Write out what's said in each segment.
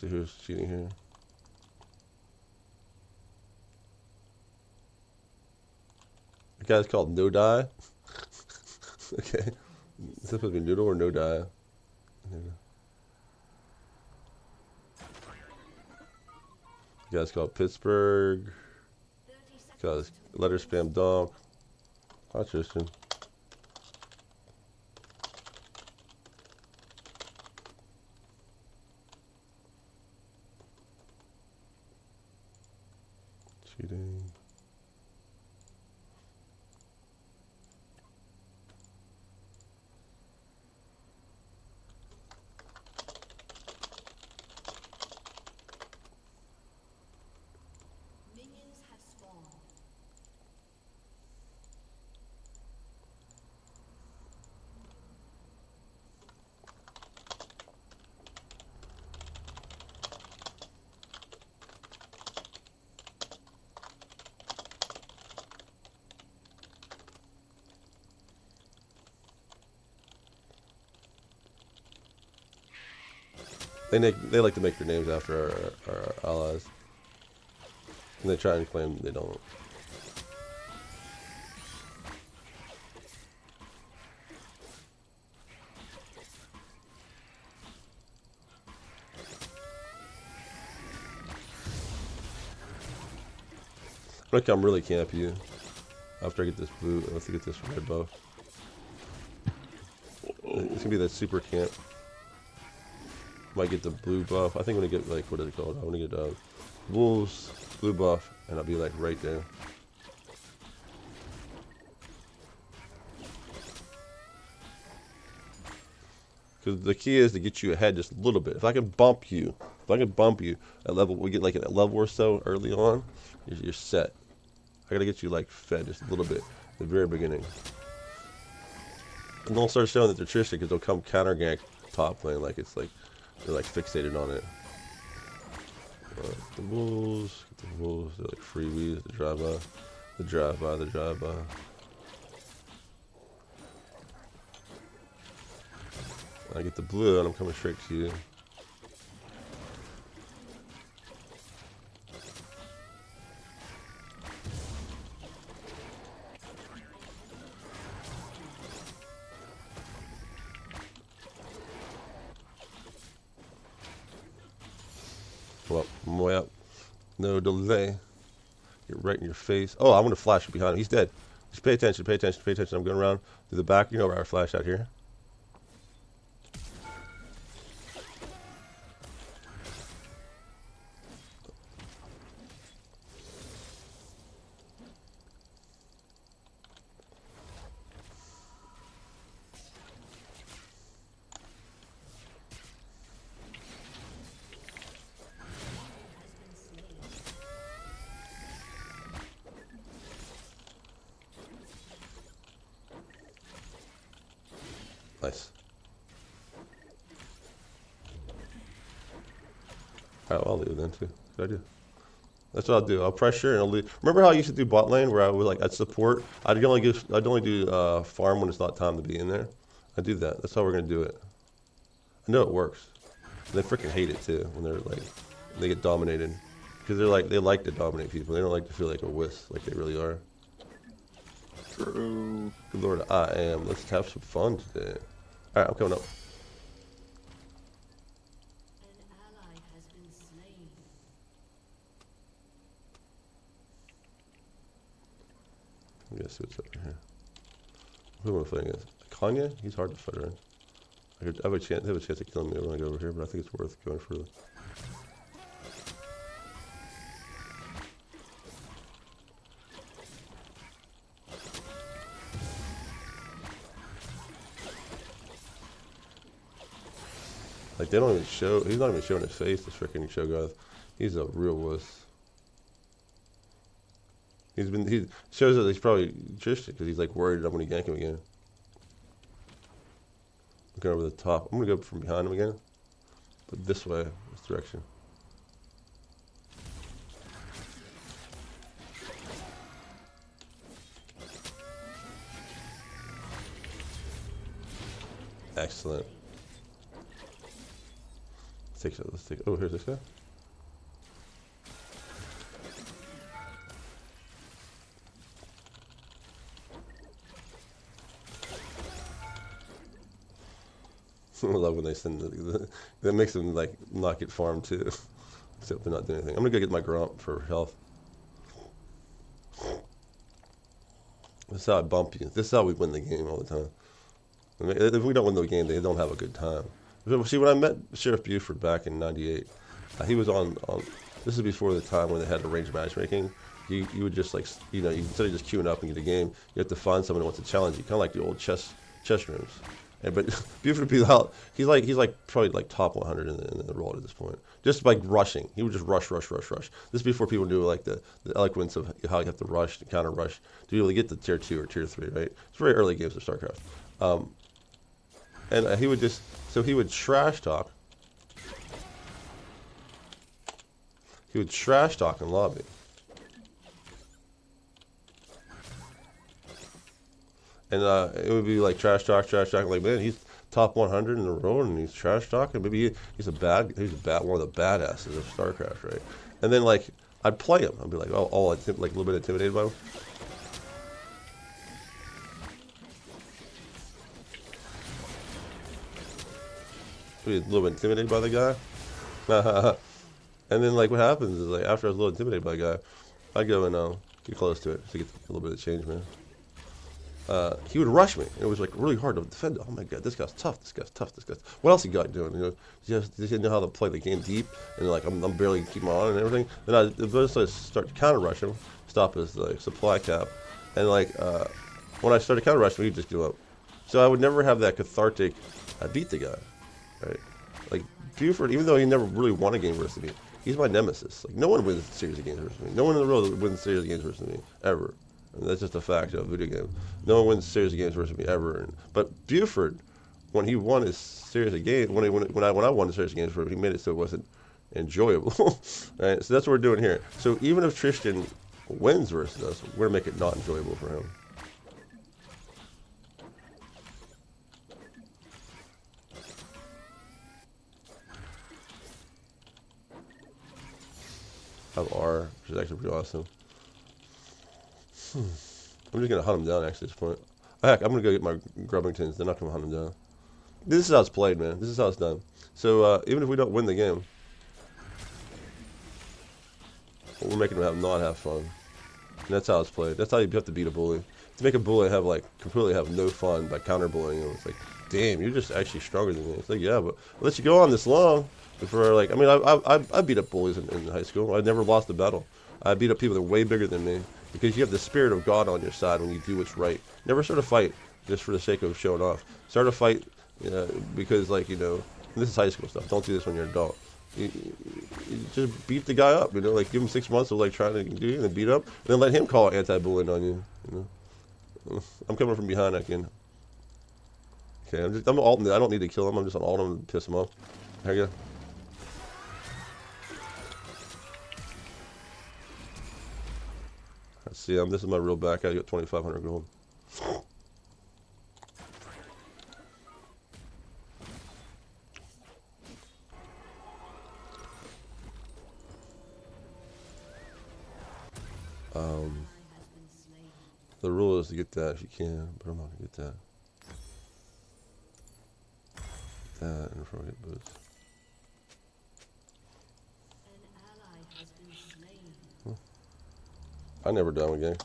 See who's cheating here. The guy's called No Die. Okay. Is this supposed to be noodle or no die? The guy's called Pittsburgh. Guy's letter spam donk. Hi Tristan. Cheating. They like to make their names after our allies. And they try and claim they don't. I'm gonna really camp you after I get this blue. Let's get this red buff. It's gonna be that super camp. Might get the blue buff. I think I'm gonna get like, what is it called? I'm gonna get wolves, blue buff, and I'll be like right there. Because the key is to get you ahead just a little bit. If I can bump you at level, we get like at a level or so early on, you're set. I gotta get you like fed just a little bit at the very beginning. And they'll start showing that they're Tristan because they'll come counter gank top lane like it's like they're like fixated on it. The wolves, they're like freebies, the drive-by. I get the blue and I'm coming straight to you. Well, I'm way up. No delay. Get right in your face. Oh, I'm gonna flash behind him. He's dead. Just pay attention. I'm going around through the back. You know where I flash out here. Nice. Alright, well, I'll leave then too. Good idea. That's what I'll do. I'll pressure and I'll leave. Remember how I used to do bot lane where I would like I'd support? I'd only do farm when it's not time to be in there. I do that. That's how we're gonna do it. I know it works. And they freaking hate it too when they're like they get dominated because they like to dominate people. They don't like to feel like a wuss like they really are. True. Good Lord, I am. Let's have some fun today. All right, I'm coming up. I'm gonna see what's over here. Who am I fighting against? Kanye? He's hard to fight around. I have a chance of killing me when I go over here, but I think it's worth going further. Like they don't even show. He's not even showing his face. This freaking show guy. He's a real wuss. He shows that he's probably Tristan because he's like worried I'm gonna gank him again. Looking over the top. I'm gonna go from behind him again, but this way, this direction. Excellent. Let's take. Oh, here's this guy. I love when they send that makes them like not get farmed too. Except they're not doing anything. I'm gonna go get my Grump for health. This is how I bump you. This is how we win the game all the time. I mean, if we don't win the game, they don't have a good time. See, when I met Sheriff Buford back in '98, he was on. This is before the time when they had arranged matchmaking. You would just like, you know, instead of just queuing up and get a game, you have to find someone who wants to challenge you, kind of like the old chess rooms. And but Buford would be out. He's like probably like top 100 in the world at this point. Just like rushing, he would just rush. This is before people knew like the eloquence of how you have to rush, to counter rush, to be able to get to tier 2 or tier 3. Right? It's very early games of StarCraft. And he would just he would trash talk. He would trash talk in lobby. And it would be like trash talk. Like, man, he's top 100 in the world, and he's trash talking. Maybe he's one of the badasses of StarCraft, right? And then like I'd play him. I'd be like, like a little bit intimidated by him. Be a little bit intimidated by the guy. And then like what happens is like after I was a little intimidated by the guy, I'd go and get close to it to get a little bit of change, man. He would rush me. It was like really hard to defend. Oh my god, this guy's tough. What else he got doing? You know, just didn't know how to play the game deep, and like I'm barely keeping on and everything. Then I eventually start to counter rush him, stop his like supply cap, and like when I started counter rushing, he'd just give up. So I would never have that cathartic. I beat the guy, right? Like Buford, even though he never really won a game versus me, he's my nemesis. Like no one wins a series of games versus me. No one in the world wins a series of games versus me ever. And that's just a fact of video game. No one wins a series of games versus me ever. But Buford, when he won his series of games, when I won a series of games for him, he made it so it wasn't enjoyable. Right? So that's what we're doing here. So even if Tristan wins versus us, we're gonna make it not enjoyable for him. I have R, which is actually pretty awesome. I'm just gonna hunt him down actually at this point. Heck, I'm gonna go get my Grubbingtons. They're not gonna hunt him down. This is how it's played, man. This is how it's done. So even if we don't win the game, we're making them not have fun. And that's how it's played. That's how you have to beat a bully. To make a bully completely have no fun by counter bullying him. It's like, damn, you're just actually stronger than me. It's like, yeah, but I'll let you go on this long before like, I mean, I beat up bullies in high school. I never lost a battle. I beat up people that are way bigger than me. Because you have the spirit of God on your side when you do what's right. Never start a fight just for the sake of showing off. Start a fight because, like, you know, this is high school stuff. Don't do this when you're an adult. You just beat the guy up, you know, like give him 6 months of like trying to do you and beat up, and then let him call anti-bullying on you. You know, I'm coming from behind again. Okay, I'm ulting. I don't need to kill him. I'm just on ult him and piss him off. There you go. See, this is my real back. I got 2,500 gold. The rule is to get that if you can, but I'm not gonna get that. Get that and before I get boots. I never done a game.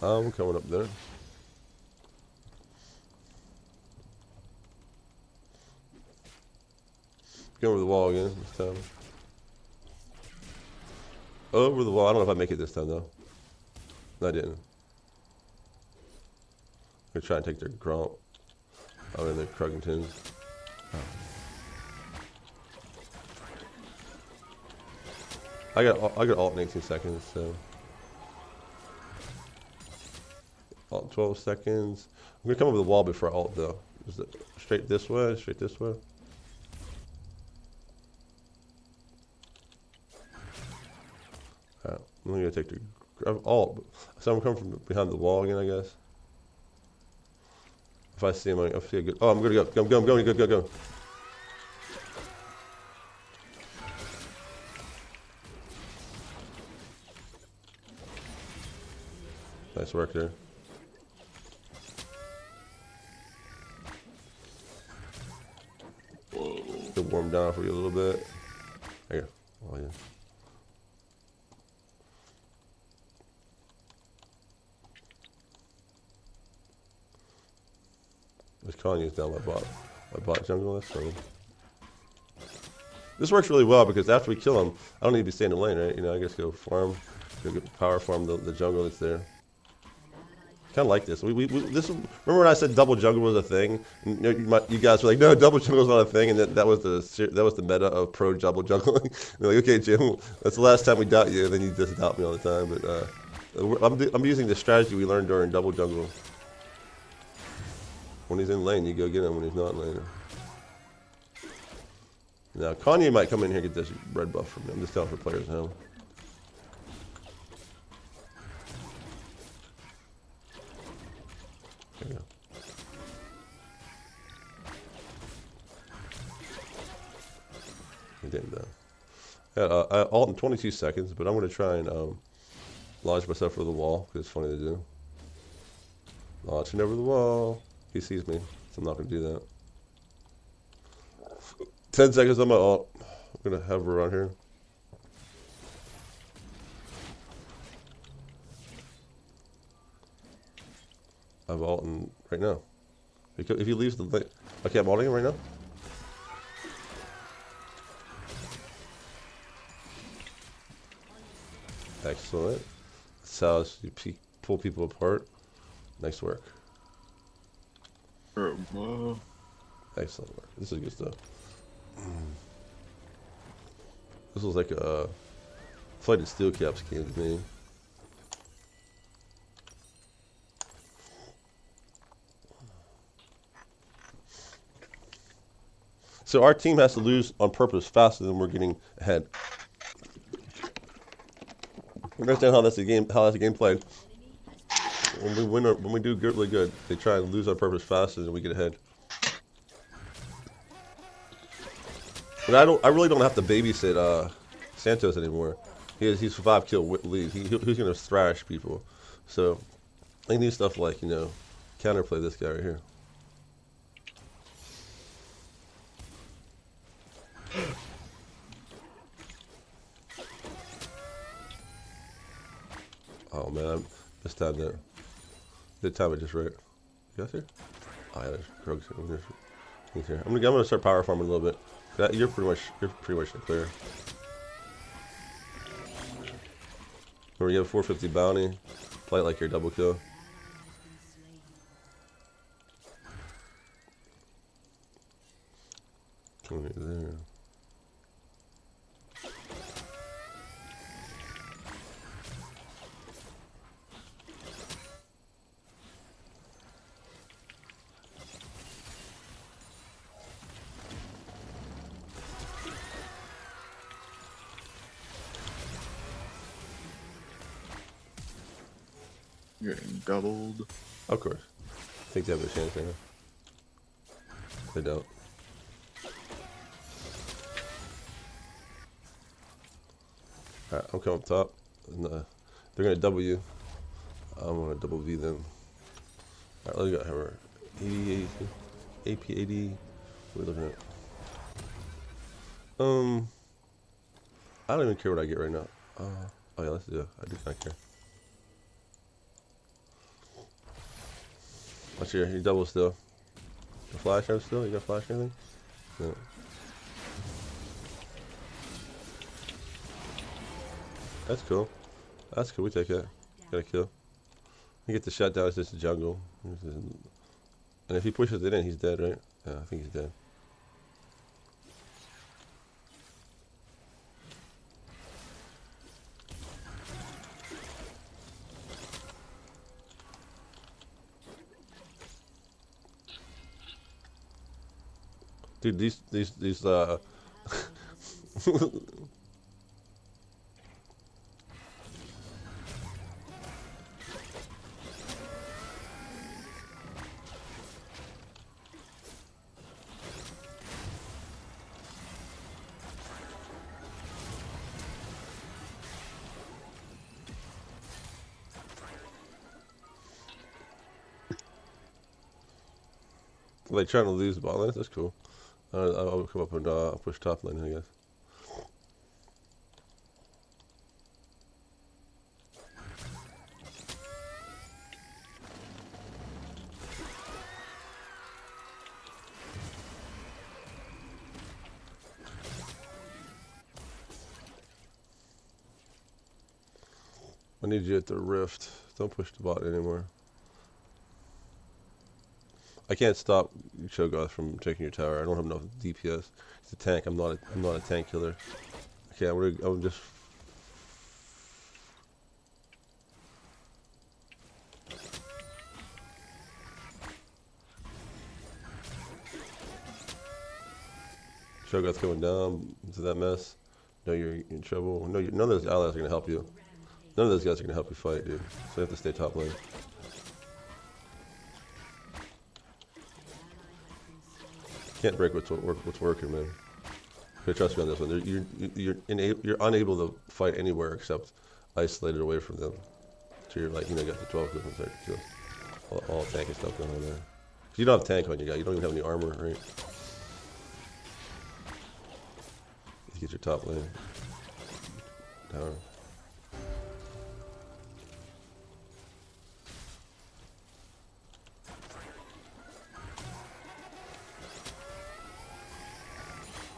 I'm coming up there. Get over the wall again this time. Over the wall. I don't know if I make it this time though. No, I didn't. I'm gonna try and take their Gromp. Oh, and their Krugingtons. Oh. I got ult in 18 seconds, so ult 12 seconds. I'm gonna come over the wall before I ult though. Is it straight this way? Straight this way? Alright, I'm gonna take the ult. So I'm coming from behind the wall again, I guess. If I see him, I feel good. Oh, I'm gonna go. I'm going. Go. Nice work there. Whoa. Could warm down for you a little bit. There you go. Oh, yeah. This Kanye's down my bot jungle. That's funny. This works really well because after we kill him, I don't need to be staying in the lane, right? You know, I guess go farm, go get power farm the jungle that's there. Kind of like this. This. Remember when I said double jungle was a thing? And you guys were like, no, double jungle is not a thing, and that was the meta of pro double jungling. You're like, okay, Jim, that's the last time we doubt you, and then you just doubt me all the time. But I'm using the strategy we learned during double jungle. When he's in lane, you go get him. When he's not in lane. Now Kanye might come in here and get this red buff from me. I'm just telling for players now. There you go. He didn't though. I ult in 22 seconds, but I'm going to try and launch myself over the wall because it's funny to do. Launching over the wall. He sees me, so I'm not going to do that. 10 seconds on my ult. I'm going to hover around here. I'm ulting right now. If he leaves the lane. Okay, I'm ulting him right now. Excellent. That's how you pull people apart. Nice work. Excellent work. This is good stuff. This was like a Flighted Steel Caps game to me. So our team has to lose on purpose faster than we're getting ahead. You understand how that's a game? How that's a game played? When we win, when we do really good, they try and lose on purpose faster than we get ahead. But I really don't have to babysit Santos anymore. He's 5 kill lead. He's gonna thrash people. So I need stuff like, you know, counterplay this guy right here. Oh man, this time there. Did time it just right. You guys here? Oh yeah, there's Krugs here. I'm gonna start power farming a little bit. You're pretty much clear. Remember, you have 450 bounty. Play it like your double kill. Come right there. Getting doubled. Of course. I think they have a chance there. They don't. Alright, I'm coming up top. And, they're going to double you. I'm going to double V them. Alright, let's go. Have her. 80, AP 80. What are we looking at? I don't even care what I get right now. Oh yeah, let's do it. I do not care. What's your double still? The flash out still? You got flash or anything? No. That's cool. That's cool. We take that. Got a kill. You get the shutdown. It's just a jungle. And if he pushes it in, he's dead, right? Yeah, I think he's dead. Dude, these like trying to lose ball lane. That's cool. I'll come up and push top lane, I guess. I need you at the rift. Don't push the bot anymore. I can't stop Cho'Gath from taking your tower. I don't have enough DPS. It's a tank. I'm not a tank killer. Okay, I'm just. Cho'Gath coming down into that mess. No, you're in trouble. No, none of those allies are gonna help you. None of those guys are gonna help you fight, dude. So you have to stay top lane. Can't break what's working, man. Okay, trust me on this one. You're unable to fight anywhere except isolated away from them. So you're like, you got the 12 kills and 30 kills. All tanky stuff going on there. You don't have tank on you guy. You don't even have any armor, right? You get your top lane. Tower.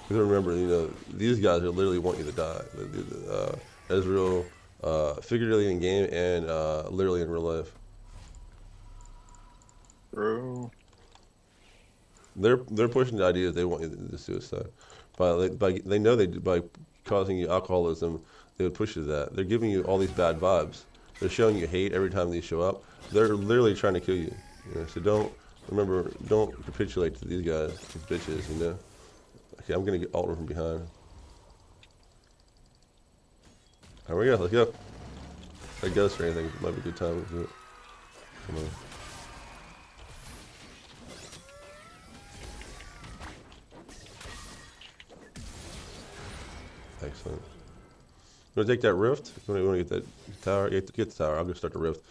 You gotta remember, these guys are literally want you to die. Ezreal, figuratively in game and literally in real life. Bro. They're pushing the idea that they want you to suicide. They know by causing you alcoholism, they would push you to that. They're giving you all these bad vibes. They're showing you hate every time they show up. They're literally trying to kill you. So don't capitulate to these guys, these bitches. Okay, I'm gonna get Alter from behind. There we go, let's go. If I ghost or anything, it might be a good time to do it. Come on. Excellent. You wanna take that rift? You wanna get that tower? Get the tower, I'll go start the rift.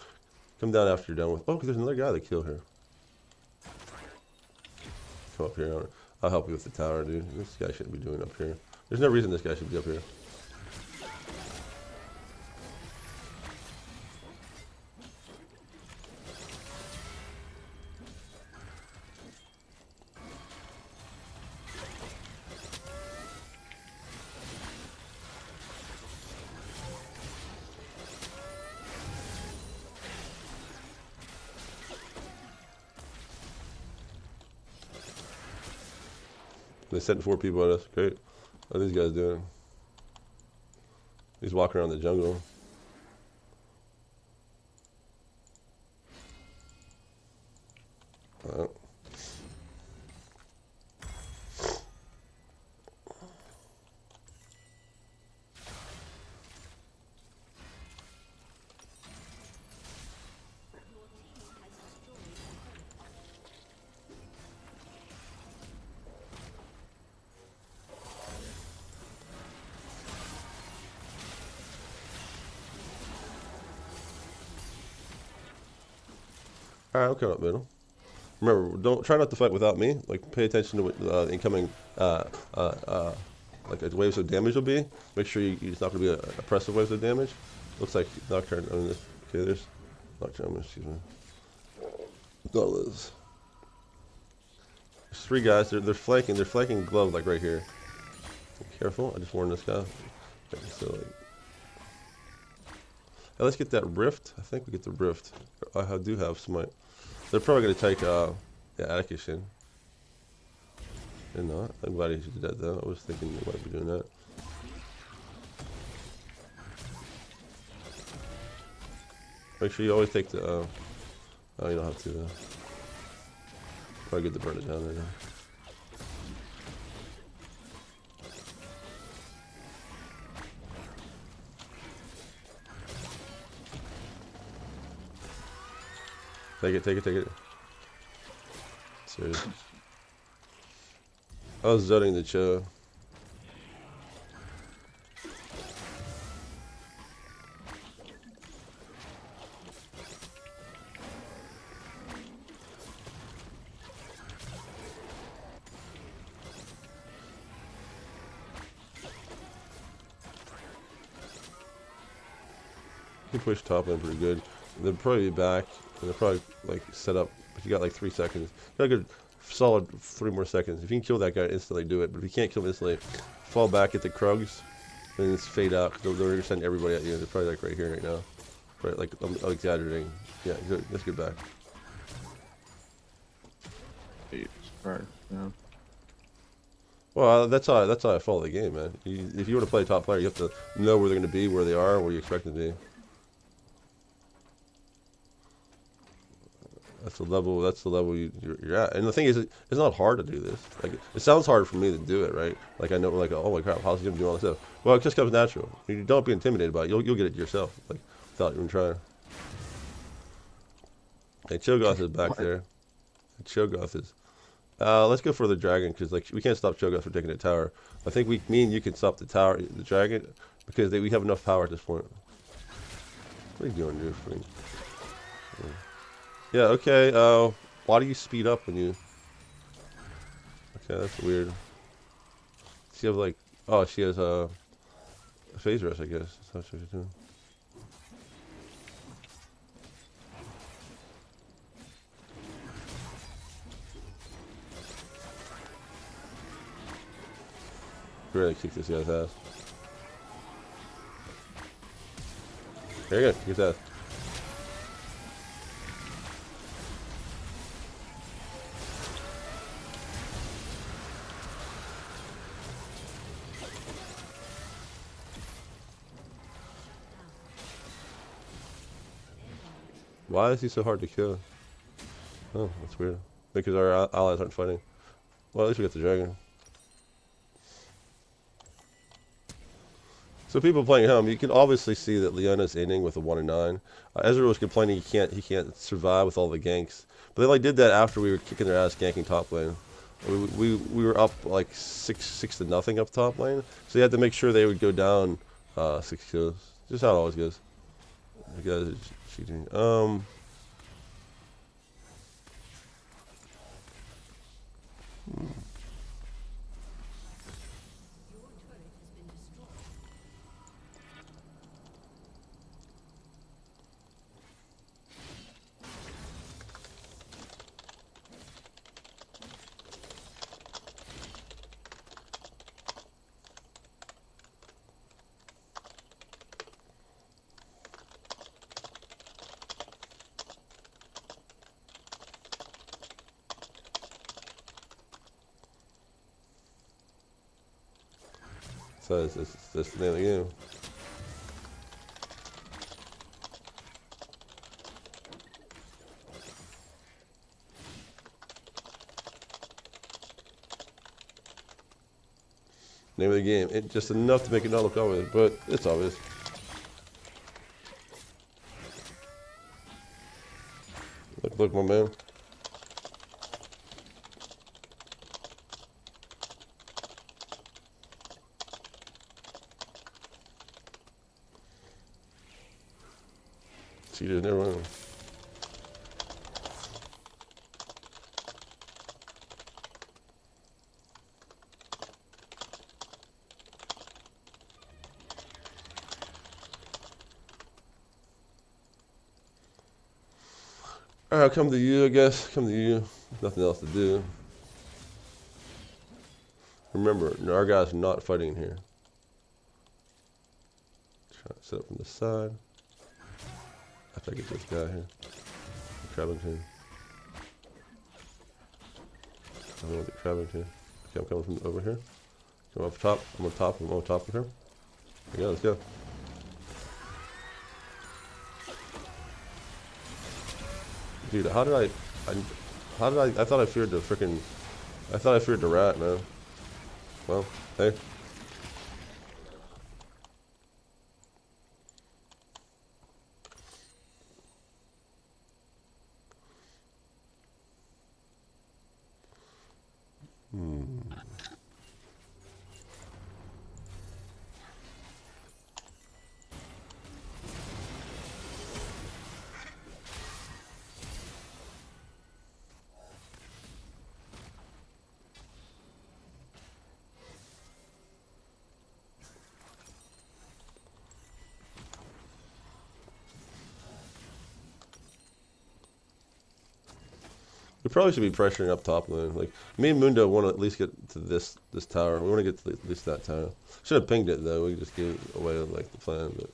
Come down after you're done with. Oh, because there's another guy to kill here. Come up here. I'll help you with the tower, dude. This guy shouldn't be doing up here. There's no reason this guy should be up here. They sent 4 people at us. Great. What are these guys doing? He's walking around the jungle. Alright, I'll come up middle. Remember, don't try not to fight without me. Like, pay attention to what incoming like waves of damage will be. Make sure it's not going to be oppressive waves of damage. Looks like Nocturne. Okay, there's Nocturne. Excuse me. There's 3 guys. They're flanking. They're flanking glove like right here. Be careful. I just warned this guy. Okay, so Hey, let's get that rift. I think we get the rift. I do have smite. They're probably gonna take yeah, Atticus in. They're not. I'm glad he did that though. I was thinking they might be doing that. Make sure you always take the. Oh, you don't have to. Probably good to burn it down there. Take it, take it, take it. Serious. I was zoning the show. You push top end pretty good. They'll probably be back, and they'll probably like set up. If you got like 3 seconds, you got a good solid 3 more seconds. If you can kill that guy instantly, do it. But if you can't kill him instantly, fall back at the Krugs, and just fade out. They're gonna send everybody at you. They're probably like right here right now. Right, like I'm exaggerating. Yeah, good. Let's get back. Jesus Christ, yeah. Well, that's how I follow the game, man. If you want to play top player, you have to know where they're going to be, where they are, where you expect them to be. That's the level. That's the level you're at. And the thing is, it's not hard to do this. Like it sounds hard for me to do it, right? Like I know, like oh my crap, how's he gonna do all this stuff? Well, it just comes natural. You don't be intimidated by it. You'll get it yourself, like without even trying. Hey, Cho'Gath is back there. Cho'Gath is. Let's go for the dragon because like we can't stop Cho'Gath from taking the tower. I think me and you can stop the tower, the dragon, because we have enough power at this point. What are you doing, dude? Yeah, okay, why do you speed up when you... Okay, that's weird. She have like... Oh, she has a phase rush, I guess. That's what she's doing. Really kick this guy's ass. There you go, kick his ass. Why is he so hard to kill? Oh, that's weird. Because our allies aren't fighting. Well, at least we got the dragon. So people playing at home, you can obviously see that Leona's inning with a 1 and 9. Ezra was complaining he can't survive with all the ganks, but they like did that after we were kicking their ass ganking top lane. We were up like 6-0 up top lane, so you had to make sure they would go down 6 kills. Just how it always goes. You guys are cheating. So that's the name of the game. Name of the game. It just enough to make it not look obvious, but it's obvious. Look, my man. Cheaters never win. Alright, come to you, I guess. Come to you. Nothing else to do. Remember, our guys are not fighting in here. Try to set up from the side. Try to get this guy here. Crabbing too. I'm gonna get crabbing too. Okay, I'm coming from over here. Come up top. I'm on top. I'm on top of here. There we go. Let's go. Dude, how did I thought I feared the freaking. I thought I feared the rat, man. Well, hey. We probably should be pressuring up top lane. Like, me and Mundo want to at least get to this tower. We want to get to at least that tower. Should have pinged it though. We just gave away like the plan, but.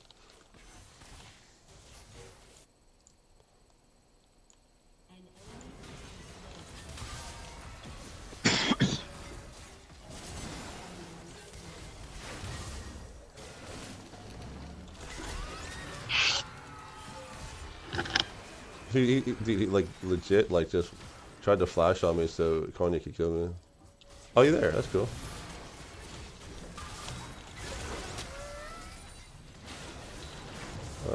He like legit like just tried to flash on me so Konya could kill me. Oh, you there? That's cool.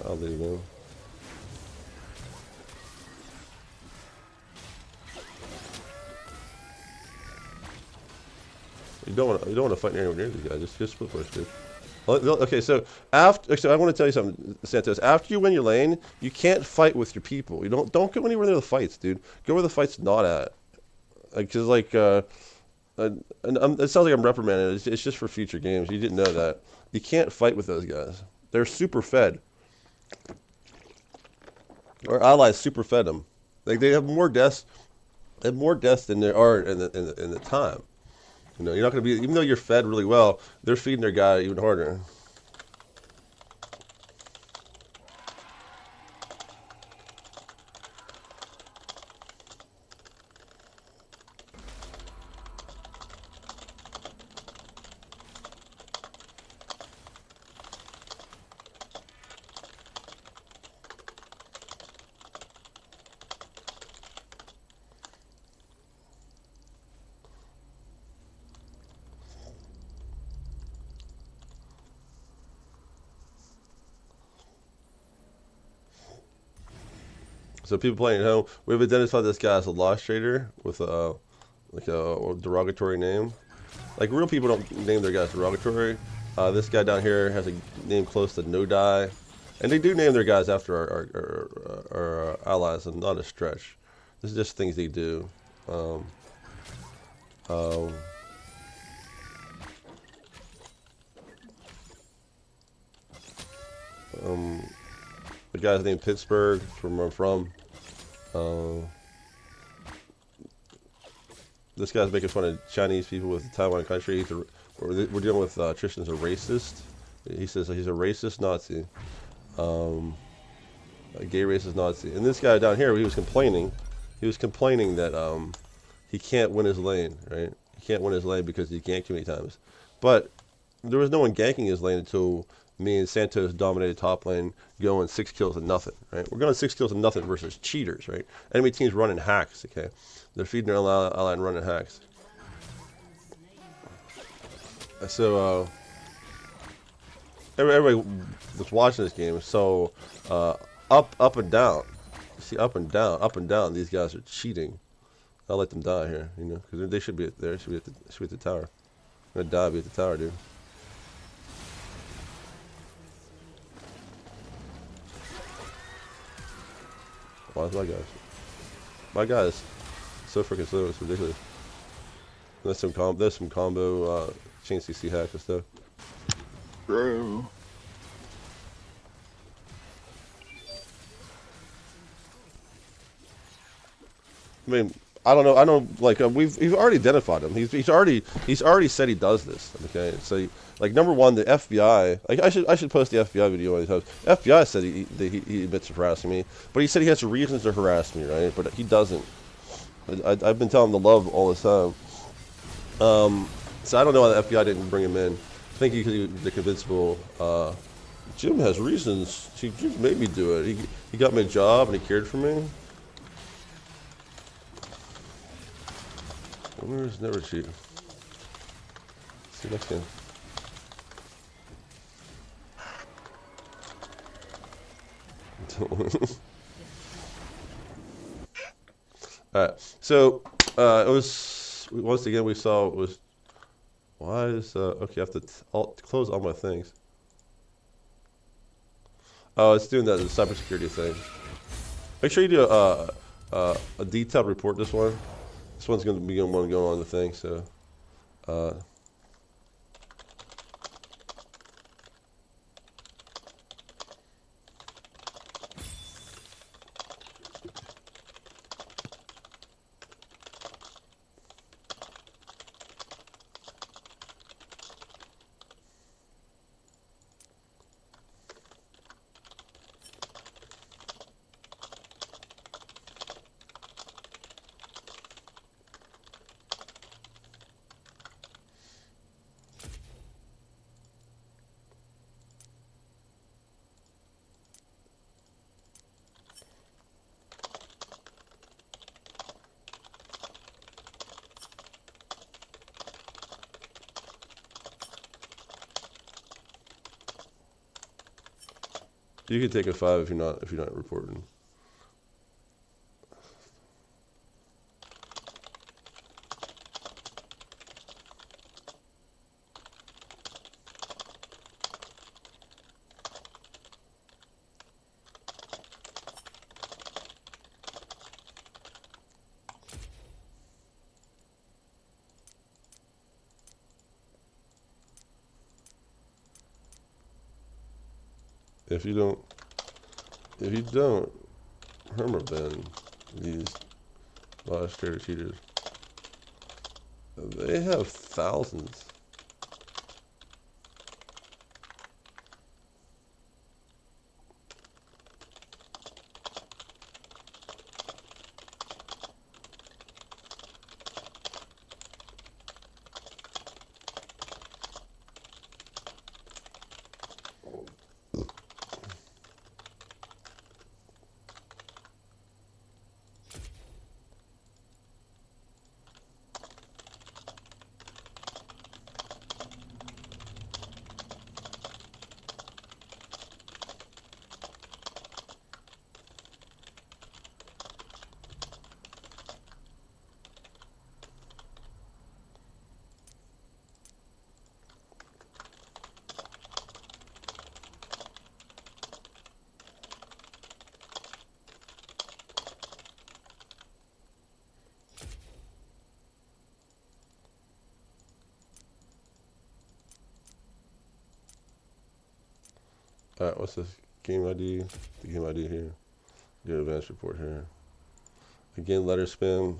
I'll leave him. You don't want to fight anywhere near these guys. Just split push, dude. Okay, so I want to tell you something, Santos. After you win your lane, you can't fight with your people. You don't go anywhere near the fights, dude. Go where the fight's not at. Like, cause like, it sounds like I'm reprimanding. It's just for future games. You didn't know that. You can't fight with those guys. They're super fed. Our allies super fed them. Like they have more deaths. They have more deaths than there are in the time. You know, you're not going to be, even though you're fed really well, they're feeding their guy even harder. So people playing at home, we've identified this guy as a lost trader with like a derogatory name. Like real people don't name their guys derogatory. This guy down here has a name close to No Die, and they do name their guys after our allies, and not a stretch. This is just things they do. The guy's named Pittsburgh, from where I'm from. This guy's making fun of Chinese people with the Taiwan country. We're dealing with Tristan's a racist. He says he's a racist Nazi, a gay racist Nazi. And this guy down here, he was complaining. He was complaining that he can't win his lane, right? He can't win his lane because he ganked too many times. But there was no one ganking his lane until me and Santos dominated top lane, going 6 kills to nothing, right? We're going 6 kills to nothing versus cheaters, right? Enemy teams running hacks, okay? They're feeding their ally and running hacks. So, everybody that's watching this game, so, up and down. You see, up and down, these guys are cheating. I'll let them die here, you know, because they should be there. Should be at the tower. I'm gonna die, be at the tower, dude. Why is my guy's so freaking slow, it's ridiculous. There's some combo chain CC hacks and stuff. Bro. I mean, I don't know. I know. Like we've already identified him. He's already said he does this. Okay, so like number one, the FBI. Like I should post the FBI video when he posts. FBI said he admits to harassing me, but he said he has reasons to harass me, right? But he doesn't. I've been telling him to love all this time. So I don't know why the FBI didn't bring him in. I think he the convincible. Jim has reasons. Jim made me do it. He got me a job and he cared for me. Winners never cheat. See you next game. Alright, so it was once again we saw it was why is okay I have to close all my things. Oh, it's doing that cybersecurity thing. Make sure you do a detailed report. This one. This one's going to be one going on the thing, so you can take a 5 if you're not reporting. If you don't, Herman these last trader cheaters, they have thousands. Alright, what's this? Game ID? The game ID here. Your advanced report here. Again, letter spam.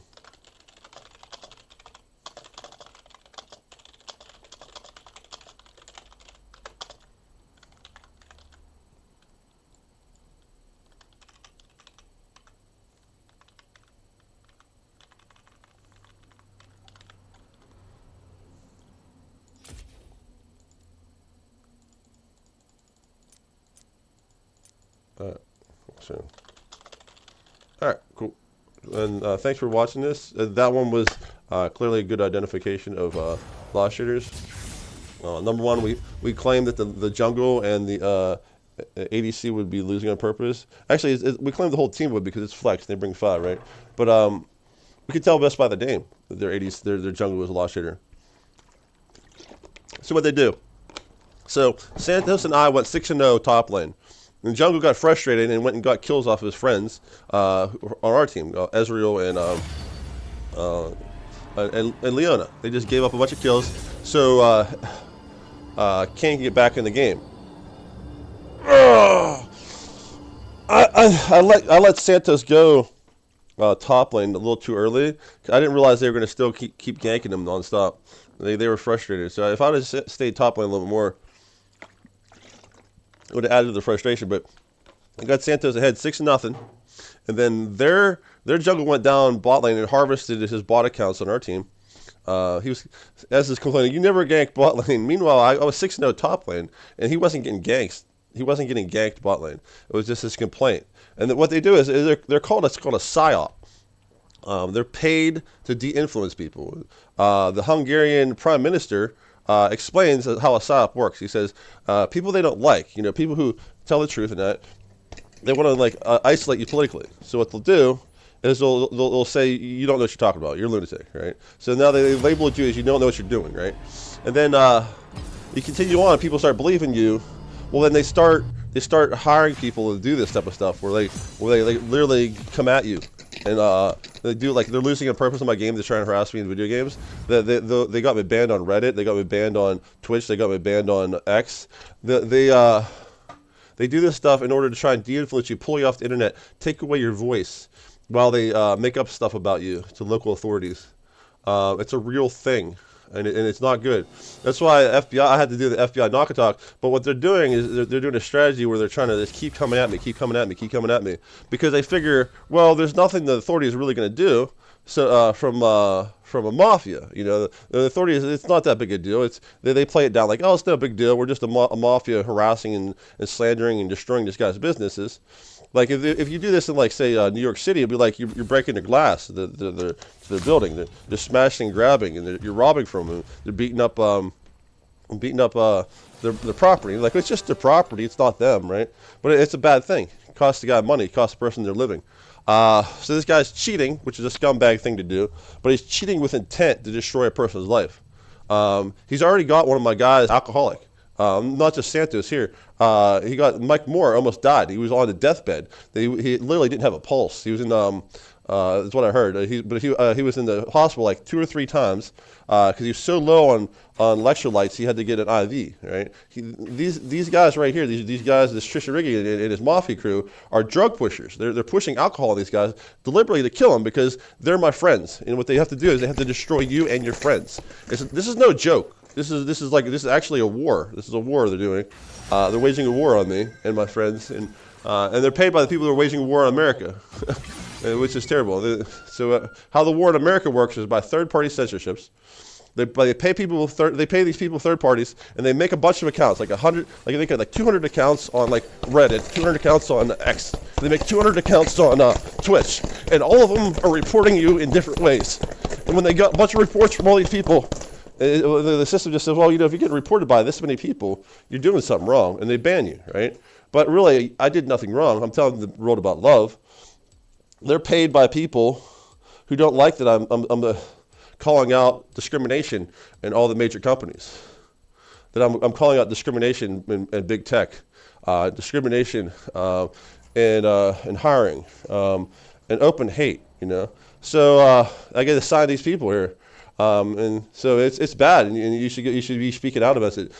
Alright, sure. Alright, cool. And thanks for watching this. That one was clearly a good identification of lost shooters. Number one, we claimed that the jungle and the ADC would be losing on purpose. Actually, we claimed the whole team would because it's flex. They bring 5, right? But we could tell best by the name that their jungle was a lost shooter. So what they do. So Santos and I went 6-0 top lane. And Jungle got frustrated and went and got kills off of his friends on our team, Ezreal and Leona. They just gave up a bunch of kills, so can't get back in the game. I let Santos go top lane a little too early. I didn't realize they were going to still keep ganking them nonstop. They were frustrated. So if I would have stayed top lane a little bit more, it would have added to the frustration. But I got Santos ahead 6-0, and then their jungle went down bot lane and harvested his bot accounts on our team. He was, as is complaining, you never ganked bot lane. Meanwhile, I was 6-0 top lane, and he wasn't getting ganked. He wasn't getting ganked bot lane. It was just his complaint. And what they do is they're called, it's called a psyop. They're paid to de-influence people. The Hungarian Prime Minister explains how a psyop works. He says people they don't like, people who tell the truth and that, they want to isolate you politically. So what they'll do is they'll say you don't know what you're talking about. You're a lunatic, right? So now they labeled you as you don't know what you're doing, right? And then you continue on. People start believing you. Well, then they start hiring people to do this type of stuff where they literally come at you. And they do they're losing on purpose in my game to try and harass me in video games. They got me banned on Reddit. They got me banned on Twitch. They got me banned on X. They do this stuff in order to try and de-influence you, pull you off the internet, take away your voice, while they make up stuff about you to local authorities. It's a real thing, and it's not good. That's why FBI. I had to do the FBI knock and talk. But what they're doing is they're doing a strategy where they're trying to just keep coming at me, because they figure, well, there's nothing the authorities are really going to do. So from a mafia, the authorities, it's not that big a deal. They play it down like, oh, it's no big deal. We're just a mafia harassing and slandering and destroying this guy's businesses. Like if you do this in say New York City, it'd be like you're breaking the glass to their building. They're smashing and grabbing, and you're robbing from them. They're beating up their property. Like, it's just their property. It's not them, right? But it's a bad thing. It costs the guy money. It costs the person their living. So this guy's cheating, which is a scumbag thing to do, but he's cheating with intent to destroy a person's life. He's already got one of my guys alcoholic. Not just Santos here. He got Mike Moore almost died. He was on the deathbed. He literally didn't have a pulse. He was in that's what I heard. He was in the hospital 2 or 3 times because he was so low on electrolytes. He had to get an IV. Right. These guys right here. These guys, this Tristan Riggi and his mafia crew are drug pushers. They're pushing alcohol on these guys deliberately to kill them because they're my friends. And what they have to do is they have to destroy you and your friends. This is no joke. This is actually a war. This is a war they're doing. They're waging a war on me and my friends, and they're paid by the people who are waging a war on America, which is terrible. So how the war in America works is by third-party censorships. They pay people. They pay these people third parties, and they make a bunch of accounts, 100, they make 200 accounts on Reddit, 200 accounts on X. They make 200 accounts on Twitch, and all of them are reporting you in different ways. And when they got a bunch of reports from all these people, the system just says, well, if you get reported by this many people, you're doing something wrong, and they ban you, right? But really, I did nothing wrong. I'm telling the world about love. They're paid by people who don't like that I'm calling out discrimination in all the major companies. That I'm calling out discrimination in big tech, discrimination in hiring, and open hate. So I get to sign these people here. And so it's bad, and you should be speaking out about it.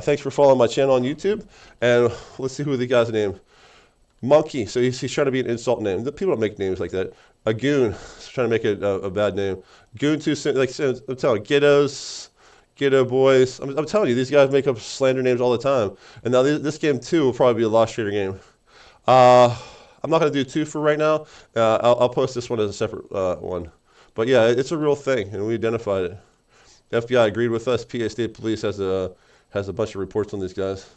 Thanks for following my channel on YouTube, and let's see who the guy's name. Monkey. So he's trying to be an insult name. People don't make names like that. A goon. He's trying to make it a bad name. Goon too soon. I'm telling you, Ghetto boys. I'm telling you, these guys make up slander names all the time. And now this game too will probably be a lost trader game. I'm not gonna do 2 for right now. I'll post this one as a separate one. But yeah, it's a real thing, and we identified it. The FBI agreed with us. PA State Police has a bunch of reports on these guys.